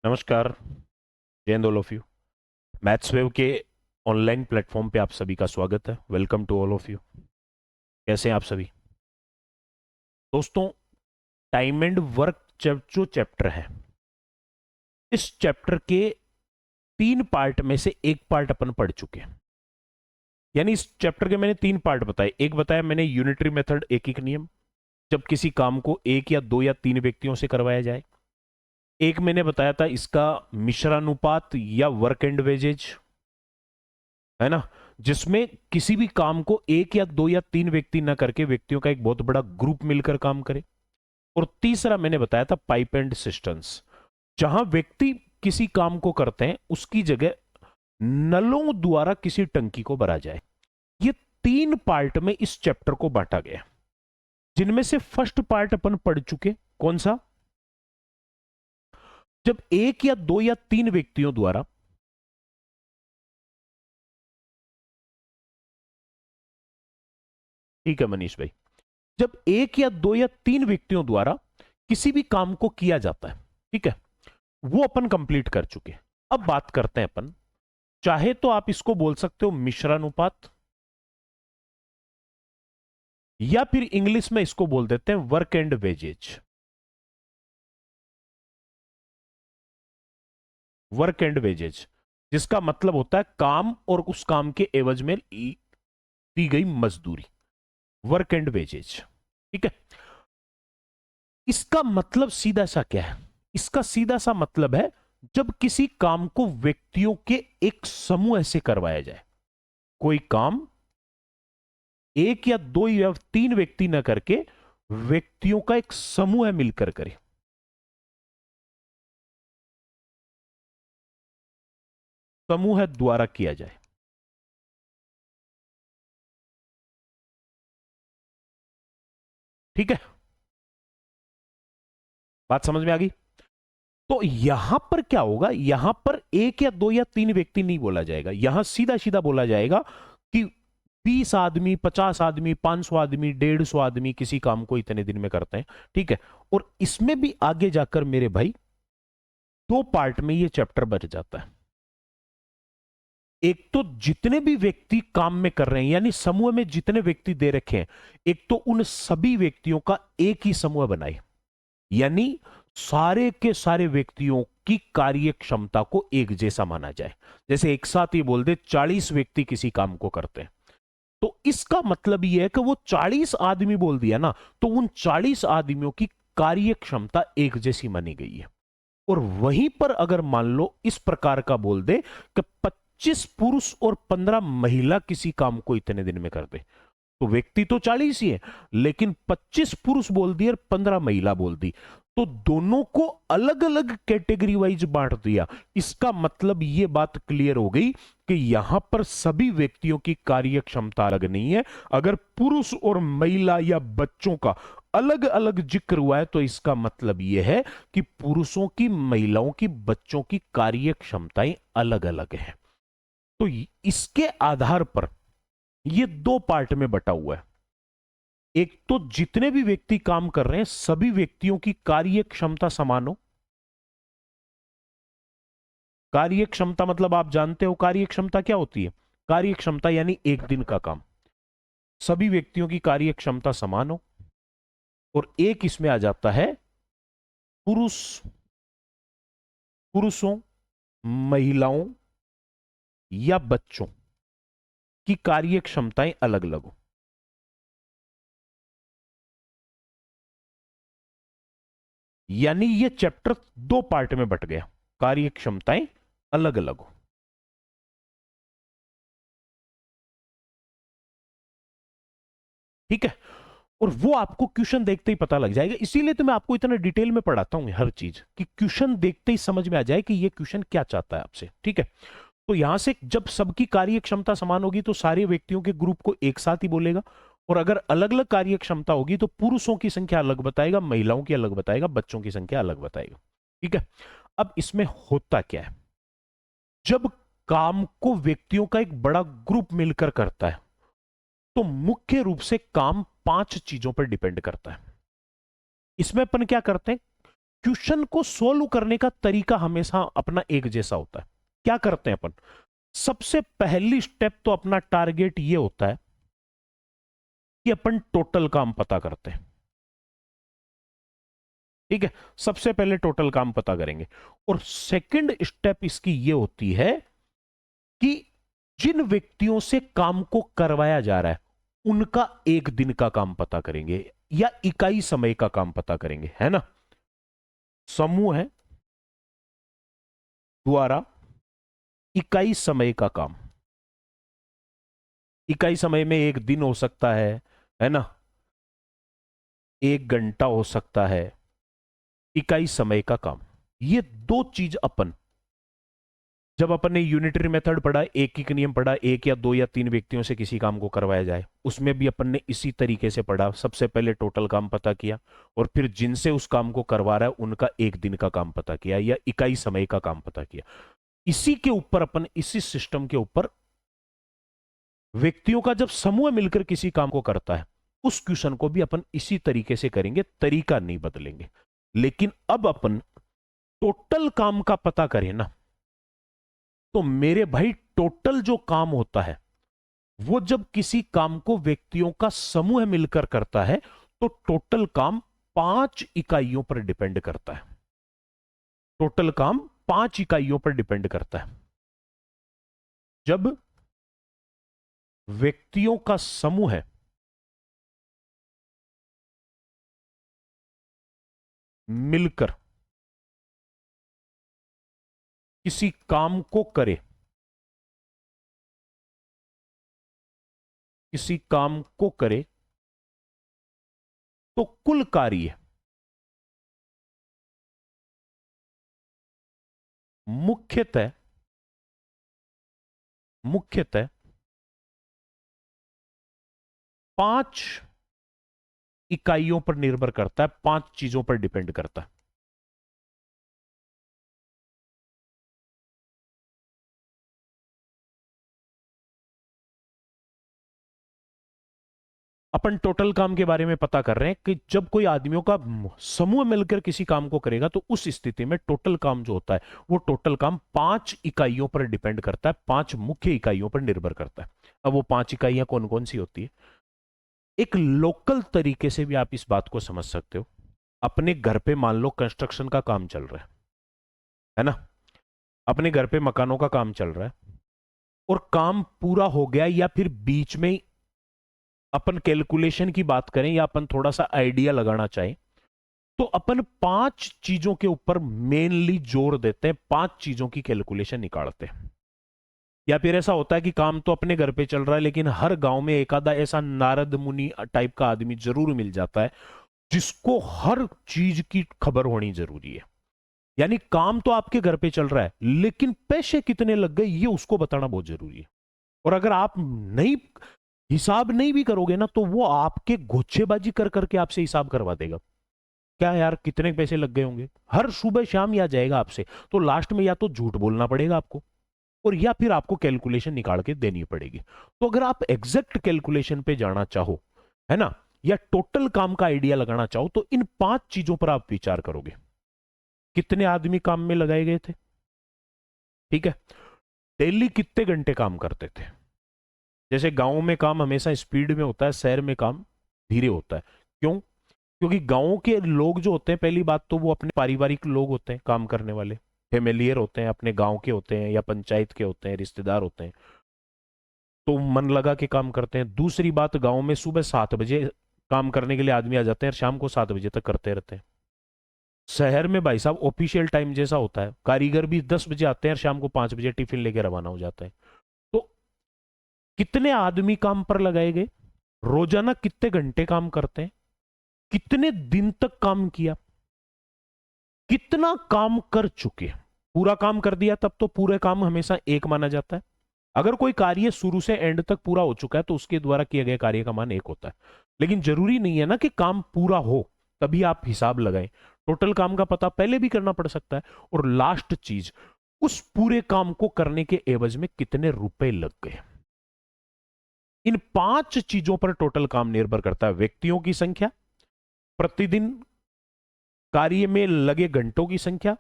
नमस्कार। जय हिंद all of you. Maths wave के ऑनलाइन प्लेटफॉर्म पे आप सभी का स्वागत है। Welcome to all of you. कैसे हैं आप सभी दोस्तों? टाइम एंड वर्क जो चैप्टर है, इस चैप्टर के 3 पार्ट में से एक पार्ट अपन पढ़ चुके हैं। यानी इस चैप्टर के मैंने 3 पार्ट बताए। एक बताया मैंने यूनिटरी मेथड, एक एक नियम, जब किसी काम को एक या दो या तीन व्यक्तियों से करवाया जाए। एक मैंने बताया था इसका मिश्रानुपात या वर्क एंड वेजेज, है ना, जिसमें किसी भी काम को एक या दो या तीन व्यक्ति ना करके व्यक्तियों का एक बहुत बड़ा ग्रुप मिलकर काम करे। और तीसरा मैंने बताया था पाइप एंड सिस्टम्स, जहां व्यक्ति किसी काम को करते हैं उसकी जगह नलों द्वारा किसी टंकी को भरा जाए। ये 3 पार्ट में इस चैप्टर को बांटा गया, जिनमें से फर्स्ट पार्ट अपन पढ़ चुके। कौन सा? जब एक या दो या तीन व्यक्तियों द्वारा ठीक है मनीष भाई, जब एक या दो या तीन व्यक्तियों द्वारा किसी भी काम को किया जाता है, ठीक है, वो अपन कंप्लीट कर चुके। अब बात करते हैं अपन, चाहे तो आप इसको बोल सकते हो मिश्रानुपात, या फिर इंग्लिश में इसको बोल देते हैं work and wages. Work and wages जिसका मतलब होता है काम और उस काम के एवज में दी गई मजदूरी। वर्क एंड वेजेज, ठीक है। इसका मतलब सीधा सा क्या है? इसका सीधा सा मतलब है जब किसी काम को व्यक्तियों के एक समूह से करवाया जाए। कोई काम एक या दो या तीन व्यक्ति न करके व्यक्तियों का एक समूह मिलकर करे, समूह द्वारा किया जाए। ठीक है, बात समझ में आ गई? तो यहां पर क्या होगा? यहां पर एक या दो या तीन व्यक्ति नहीं बोला जाएगा, यहां सीधा सीधा बोला जाएगा कि 20 आदमी, 50 आदमी, 500 आदमी, 150 आदमी किसी काम को इतने दिन में करते हैं। ठीक है, और इसमें भी आगे जाकर मेरे भाई 2 पार्ट में ये चैप्टर बच जाता है। एक तो जितने भी व्यक्ति काम में कर रहे हैं, यानी समूह में जितने व्यक्ति दे रखे हैं, एक तो उन सभी व्यक्तियों का एक ही समूह बनाए, यानी सारे के सारे व्यक्तियों की कार्य क्षमता को एक जैसा माना जाए। जैसे एक साथ ही बोल दे 40 व्यक्ति किसी काम को करते हैं, तो इसका मतलब यह है कि वो 40 आदमी बोल दिया ना, तो उन 40 आदमियों की कार्य क्षमता एक जैसी मानी गई है। और वहीं पर अगर मान लो इस प्रकार का बोल दे कि 25 पुरुष और 15 महिला किसी काम को इतने दिन में कर दे, तो व्यक्ति तो 40 ही है, लेकिन 25 पुरुष बोल दिए और 15 महिला बोल दी, तो दोनों को अलग अलग कैटेगरी वाइज बांट दिया। इसका मतलब यह बात क्लियर हो गई कि यहां पर सभी व्यक्तियों की कार्य क्षमता अलग नहीं है। अगर पुरुष और महिला या बच्चों का अलग अलग जिक्र हुआ है, तो इसका मतलब यह है कि पुरुषों की, महिलाओं की, बच्चों की कार्य क्षमताएं अलग अलग हैं। तो इसके आधार पर ये 2 पार्ट में बटा हुआ है। एक तो जितने भी व्यक्ति काम कर रहे हैं सभी व्यक्तियों की कार्य क्षमता समान हो। कार्य क्षमता मतलब आप जानते हो कार्य क्षमता क्या होती है? कार्य क्षमता यानी एक दिन का काम, सभी व्यक्तियों की कार्य क्षमता समान हो। और एक इसमें आ जाता है पुरुष, पुरुषों, महिलाओं या बच्चों की कार्य क्षमताएं अलग अलग हो। यानी ये चैप्टर 2 पार्ट में बट गया, कार्य क्षमताएं अलग अलग हो। ठीक है, और वो आपको क्वेश्चन देखते ही पता लग जाएगा। इसीलिए तो मैं आपको इतना डिटेल में पढ़ाता हूं हर चीज, कि क्वेश्चन देखते ही समझ में आ जाए कि ये क्वेश्चन क्या चाहता है आपसे। ठीक है, तो यहां से जब सबकी कार्य क्षमता समान होगी तो सारे व्यक्तियों के ग्रुप को एक साथ ही बोलेगा। और अगर अलग अलग कार्य क्षमता होगी तो पुरुषों की संख्या अलग बताएगा, महिलाओं की अलग बताएगा, बच्चों की संख्या अलग बताएगा। ठीक है, अब इसमें होता क्या है? जब काम को व्यक्तियों का एक बड़ा ग्रुप मिलकर करता है, तो मुख्य रूप से काम 5 चीजों पर डिपेंड करता है। इसमें अपन क्या करते हैं? क्वेश्चन को सोल्व करने का तरीका हमेशा अपना एक जैसा होता है। क्या करते हैं अपन, सबसे पहली स्टेप तो अपना टारगेट ये होता है कि अपन टोटल काम पता करते हैं। ठीक है, सबसे पहले टोटल काम पता करेंगे। और सेकंड स्टेप इसकी ये होती है कि जिन व्यक्तियों से काम को करवाया जा रहा है उनका एक दिन का काम पता करेंगे या इकाई समय का काम पता करेंगे, है ना। समूह है द्वारा इकाई समय का काम, इकाई समय में एक दिन हो सकता है ना, एक घंटा हो सकता है, इकाई समय का काम। ये दो चीज अपन, जब अपन ने यूनिटरी मेथड पढ़ा, एक एक नियम पढ़ा, एक या दो या तीन व्यक्तियों से किसी काम को करवाया जाए, उसमें भी अपन ने इसी तरीके से पढ़ा। सबसे पहले टोटल काम पता किया और फिर जिनसे उस काम को करवा रहा है उनका एक दिन का काम पता किया या इकाई समय का काम पता किया। इसी के ऊपर अपन, इसी सिस्टम के ऊपर व्यक्तियों का जब समूह मिलकर किसी काम को करता है उस क्वेश्चन को भी अपन इसी तरीके से करेंगे, तरीका नहीं बदलेंगे। लेकिन अब अपन टोटल काम का पता करें ना, तो मेरे भाई टोटल जो काम होता है वो जब किसी काम को व्यक्तियों का समूह मिलकर करता है तो टोटल काम 5 इकाइयों पर डिपेंड करता है। टोटल काम 5 इकाइयों पर डिपेंड करता है। जब व्यक्तियों का समूह है मिलकर किसी काम को करे, किसी काम को करे तो कुल कार्य मुख्यतः मुख्यतः 5 इकाइयों पर निर्भर करता है, 5 चीजों पर डिपेंड करता है। अपन टोटल काम के बारे में पता कर रहे हैं कि जब कोई आदमियों का समूह मिलकर किसी काम को करेगा तो उस स्थिति में टोटल काम जो होता है वो टोटल काम 5 इकाइयों पर डिपेंड करता है, 5 मुख्य इकाइयों पर निर्भर करता है। अब वो 5 इकाइयां कौन कौन सी होती है, एक लोकल तरीके से भी आप इस बात को समझ सकते हो। अपने घर पे मान लो कंस्ट्रक्शन का काम चल रहा है ना, अपने घर पे मकानों का काम चल रहा है और काम पूरा हो गया या फिर बीच में ही अपन कैलकुलेशन की बात करें या अपन थोड़ा सा आइडिया लगाना चाहें तो अपन 5 चीजों के ऊपर मेनली जोर देते हैं, 5 चीजों की कैलकुलेशन निकालते हैं। या फिर ऐसा होता है कि काम तो अपने घर पे चल रहा है लेकिन हर गांव में एक आधा ऐसा नारद मुनि टाइप का आदमी जरूर मिल जाता है जिसको हर चीज की खबर होनी जरूरी है। यानी काम तो आपके घर पे चल रहा है लेकिन पैसे कितने लग गए ये उसको बताना बहुत जरूरी है। और अगर आप नहीं हिसाब नहीं भी करोगे ना तो वो आपके गोछेबाजी कर करके आपसे हिसाब करवा देगा। क्या यार कितने पैसे लग गए होंगे, हर सुबह शाम या जाएगा आपसे। तो लास्ट में या तो झूठ बोलना पड़ेगा आपको और या फिर आपको कैलकुलेशन निकाल के देनी पड़ेगी। तो अगर आप एग्जैक्ट कैलकुलेशन पे जाना चाहो, है ना, या टोटल काम का आइडिया लगाना चाहो तो इन 5 चीजों पर आप विचार करोगे। कितने आदमी काम में लगाए गए थे, ठीक है, डेली कितने घंटे काम करते थे। जैसे गांव में काम हमेशा स्पीड में होता है, शहर में काम धीरे होता है। क्यों? क्योंकि गांव के लोग जो होते हैं, पहली बात तो वो अपने पारिवारिक लोग होते हैं, काम करने वाले फेमिलियर होते हैं, अपने गांव के होते हैं या पंचायत के होते हैं, रिश्तेदार होते हैं, तो मन लगा के काम करते हैं। दूसरी बात, गांव में सुबह 7 बजे काम करने के लिए आदमी आ जाते हैं और शाम को 7 बजे तक करते रहते हैं। शहर में भाई साहब ऑफिशियल टाइम जैसा होता है, कारीगर भी 10 बजे आते हैं और शाम को 5 बजे टिफिन लेके रवाना हो जाते हैं। तो कितने आदमी काम पर लगाए गए, रोजाना कितने घंटे काम करते हैं, कितने दिन तक काम किया, कितना काम कर चुके। पूरा काम कर दिया तब तो पूरे काम हमेशा एक माना जाता है। अगर कोई कार्य शुरू से एंड तक पूरा हो चुका है तो उसके द्वारा किए गए कार्य का मान एक होता है। लेकिन जरूरी नहीं है ना कि काम पूरा हो तभी आप हिसाब लगाएं। टोटल काम का पता पहले भी करना पड़ सकता है। और लास्ट चीज, उस पूरे काम को करने के एवज में कितने रुपए लग गए। इन 5 चीजों पर टोटल काम निर्भर करता है। व्यक्तियों की संख्या, प्रतिदिन कार्य में लगे घंटों की संख्या,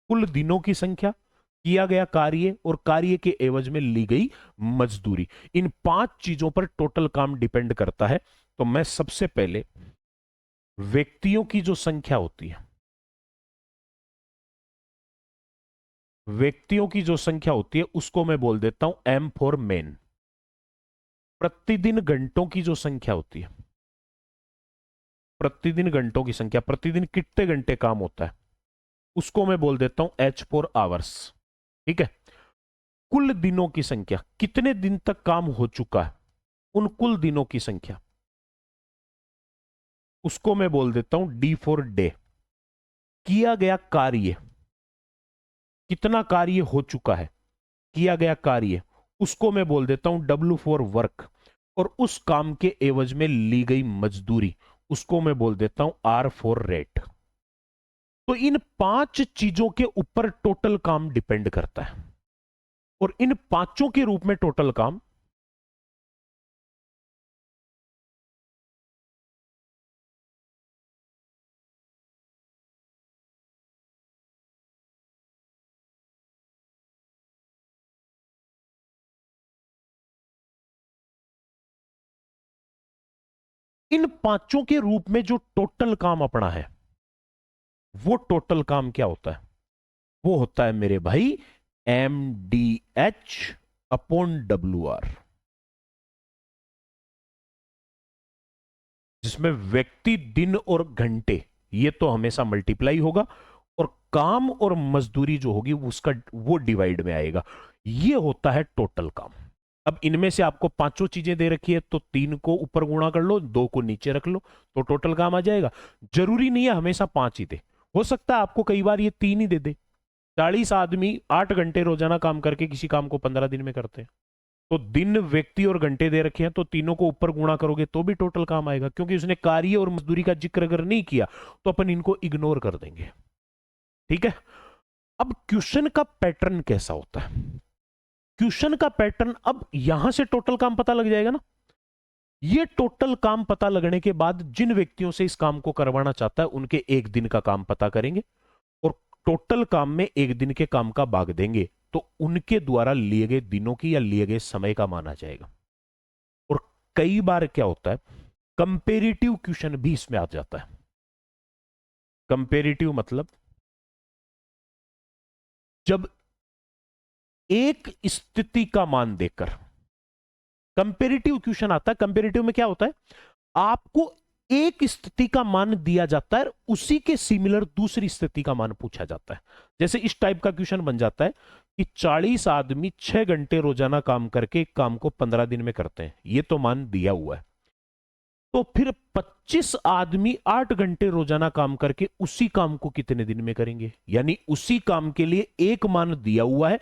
कुल दिनों की संख्या, किया गया कार्य और कार्य के एवज में ली गई मजदूरी। इन 5 चीजों पर टोटल काम डिपेंड करता है। तो मैं सबसे पहले व्यक्तियों की जो संख्या होती है, व्यक्तियों की जो संख्या होती है उसको मैं बोल देता हूं एम फॉर मेन। प्रतिदिन घंटों की जो संख्या होती है, प्रतिदिन घंटों की संख्या, प्रतिदिन कितने घंटे काम होता है, उसको मैं बोल देता हूं एच फॉर आवर्स। ठीक है। कुल दिनों की संख्या, कितने दिन तक काम हो चुका है, उन कुल दिनों की संख्या, उसको मैं बोल देता हूं डी फॉर डे। किया गया कार्य, कितना कार्य हो चुका है, किया गया कार्य, उसको मैं बोल देता हूं डब्ल्यू फॉर वर्क। और उस काम के एवज में ली गई मजदूरी, उसको मैं बोल देता हूं आर फॉर रेट। तो इन 5 चीजों के ऊपर टोटल काम डिपेंड करता है और इन पांचों के रूप में टोटल काम इन पांचों के रूप में जो टोटल काम अपना है, वो टोटल काम क्या होता है? वो होता है मेरे भाई M D H upon W R, जिसमें व्यक्ति, दिन और घंटे ये तो हमेशा मल्टीप्लाई होगा और काम और मजदूरी जो होगी उसका वो डिवाइड में आएगा। ये होता है टोटल काम। अब इनमें से आपको पांचों चीजें दे रखी है तो 3 को ऊपर गुणा कर लो, 2 को नीचे रख लो, तो टोटल काम आ जाएगा। जरूरी नहीं है हमेशा 5 ही दे, हो सकता है आपको कई बार ये 3 ही दे दे। 40 आदमी 8 घंटे रोजाना काम करके किसी काम को 15 दिन में करते हैं, तो दिन, व्यक्ति और घंटे दे रखे हैं, तो तीनों को ऊपर गुणा करोगे तो भी टोटल काम आएगा। क्योंकि उसने कार्य और मजदूरी का जिक्र अगर नहीं किया तो अपन इनको इग्नोर कर देंगे। ठीक है। अब क्वेश्चन का पैटर्न कैसा होता है? क्वेश्चन का पैटर्न, अब यहां से टोटल काम पता लग जाएगा ना। ये टोटल काम पता लगने के बाद जिन व्यक्तियों से इस काम को करवाना चाहता है उनके एक दिन का काम पता करेंगे और टोटल काम में एक दिन के काम का भाग देंगे, तो उनके द्वारा लिए गए दिनों की या लिए गए समय का माना जाएगा। और कई बार क्या होता है, कंपेरेटिव क्वेश्चन भी इसमें आ जाता है। कंपेरेटिव मतलब जब एक स्थिति का मान देकर कंपेरेटिव क्वेश्चन आता है। कंपेरेटिव में क्या होता है, आपको एक स्थिति का मान दिया जाता है, उसी के सिमिलर दूसरी स्थिति का मान पूछा जाता है। जैसे इस टाइप का क्वेश्चन बन जाता है कि 40 आदमी 6 घंटे रोजाना काम करके एक काम को 15 दिन में करते हैं, ये तो मान दिया हुआ है। तो फिर 25 आदमी 8 घंटे रोजाना काम करके उसी काम को कितने दिन में करेंगे? यानी उसी काम के लिए एक मान दिया हुआ है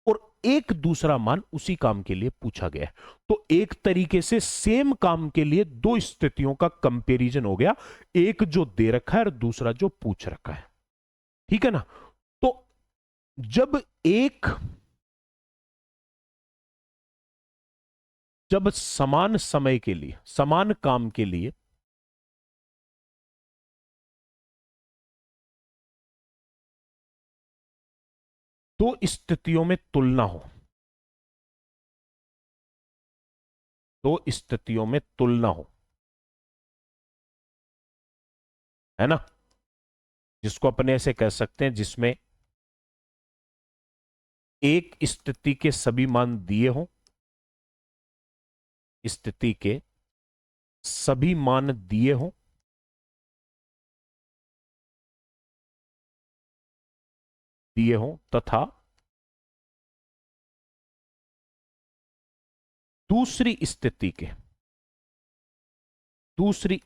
और एक दूसरा मान उसी काम के लिए पूछा गया है। तो एक तरीके से सेम काम के लिए 2 स्थितियों का कंपैरिजन हो गया, एक जो दे रखा है और दूसरा जो पूछ रखा है। ठीक है ना। तो जब समान समय के लिए, समान काम के लिए दो स्थितियों में तुलना हो, दो स्थितियों में तुलना हो, है ना, जिसको अपने ऐसे कह सकते हैं, जिसमें एक स्थिति के सभी मान दिए हों, स्थिति के सभी मान दिए हों, दिए हों तथा दूसरी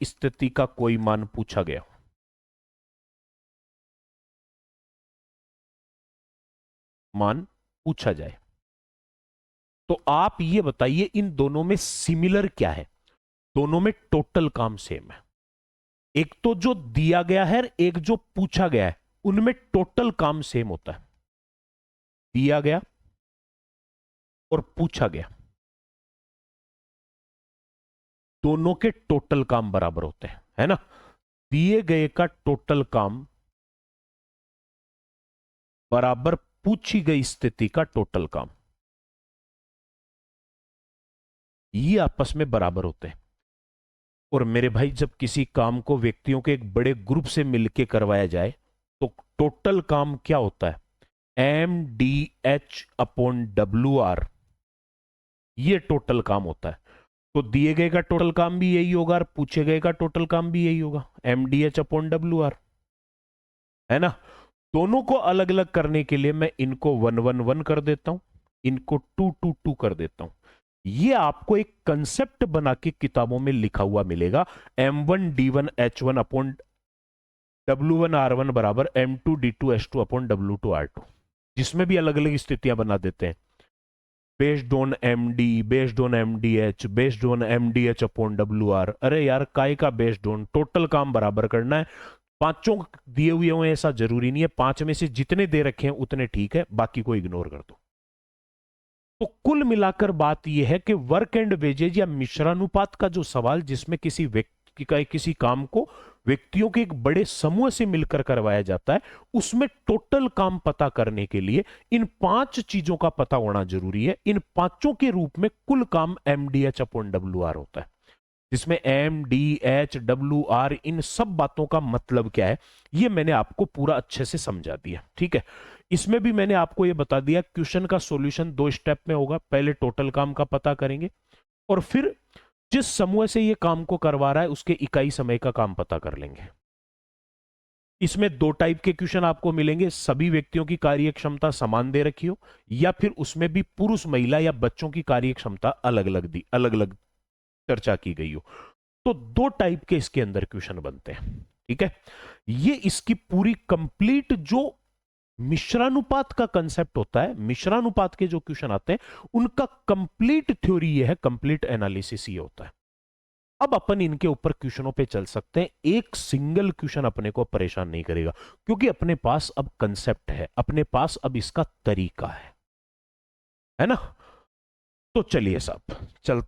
स्थिति का कोई मान पूछा गया हो। मान पूछा जाए तो आप ये बताइए इन दोनों में सिमिलर क्या है? दोनों में टोटल काम सेम है। एक तो जो दिया गया है, एक जो पूछा गया है, उनमें टोटल काम सेम होता है। दिया गया और पूछा गया, दोनों के टोटल काम बराबर होते हैं, है ना। दिए गए का टोटल काम बराबर पूछी गई स्थिति का टोटल काम, ये आपस में बराबर होते हैं। और मेरे भाई, जब किसी काम को व्यक्तियों के एक बड़े ग्रुप से मिलकर करवाया जाए तो टोटल काम क्या होता है? MDH/WR, ये टोटल काम होता है। तो दिए गए का टोटल काम भी यही होगा और पूछे गए का टोटल काम भी यही होगा, MDH/WR, है ना। दोनों को अलग अलग करने के लिए मैं इनको 111 कर देता हूं, इनको 222 कर देता हूं। ये आपको एक कंसेप्ट बना के किताबों में लिखा हुआ मिलेगा, M1D1H1/W1R1 बराबर M2D2H2/W2R2, जिसमें भी अलग अलग स्थितियां बना देते हैं, based on MD, based on MDH, based on MDH/WR। अरे यार, काय का बेस्ड ऑन? टोटल काम बराबर करना है। पांचों दिए हुए हों ऐसा जरूरी नहीं है, 5 में से जितने दे रखे हैं उतने ठीक है, बाकी को इग्नोर कर दो। तो कुल मिलाकर बात यह है कि वर्क एंड वेजेज या मिश्रानुपात का जो सवाल, जिसमें किसी व्यक्ति का किसी काम को व्यक्तियों के एक बड़े समूह से मिलकर करवाया जाता है, उसमें टोटल काम पता करने के लिए इन 5 चीजों का पता होना जरूरी है। इन पांचों के रूप में कुल काम MDH/WR होता है, जिसमें MDH/WR, इन सब बातों का मतलब क्या है, ये मैंने आपको पूरा अच्छे से समझा दिया। ठीक है, इसमें भी मैंने आपको ये बता दिया, क्वेश्चन का सॉल्यूशन 2 स्टेप में होगा। पहले टोटल काम का पता करेंगे और फिर जिस समूह से ये काम को करवा रहा है उसके इकाई समय का काम पता कर लेंगे। इसमें 2 टाइप के क्वेश्चन आपको मिलेंगे, सभी व्यक्तियों की कार्य क्षमता समान दे रखी हो, या फिर उसमें भी पुरुष, महिला या बच्चों की कार्य क्षमता अलग अलग चर्चा की गई हो। तो 2 टाइप के इसके अंदर क्वेश्चन बनते हैं। ठीक है, ये इसकी पूरी कंप्लीट जो मिश्रानुपात का कंसेप्ट होता है, मिश्रानुपात के जो क्वेश्चन आते हैं उनका कंप्लीट थ्योरी ये है, कंप्लीट एनालिसिस ये होता है। अब अपन इनके ऊपर क्वेश्चनों पे चल सकते हैं। एक सिंगल क्वेश्चन अपने को परेशान नहीं करेगा, क्योंकि अपने पास अब कंसेप्ट है, अपने पास अब इसका तरीका है ना। तो चलिए साहब, चल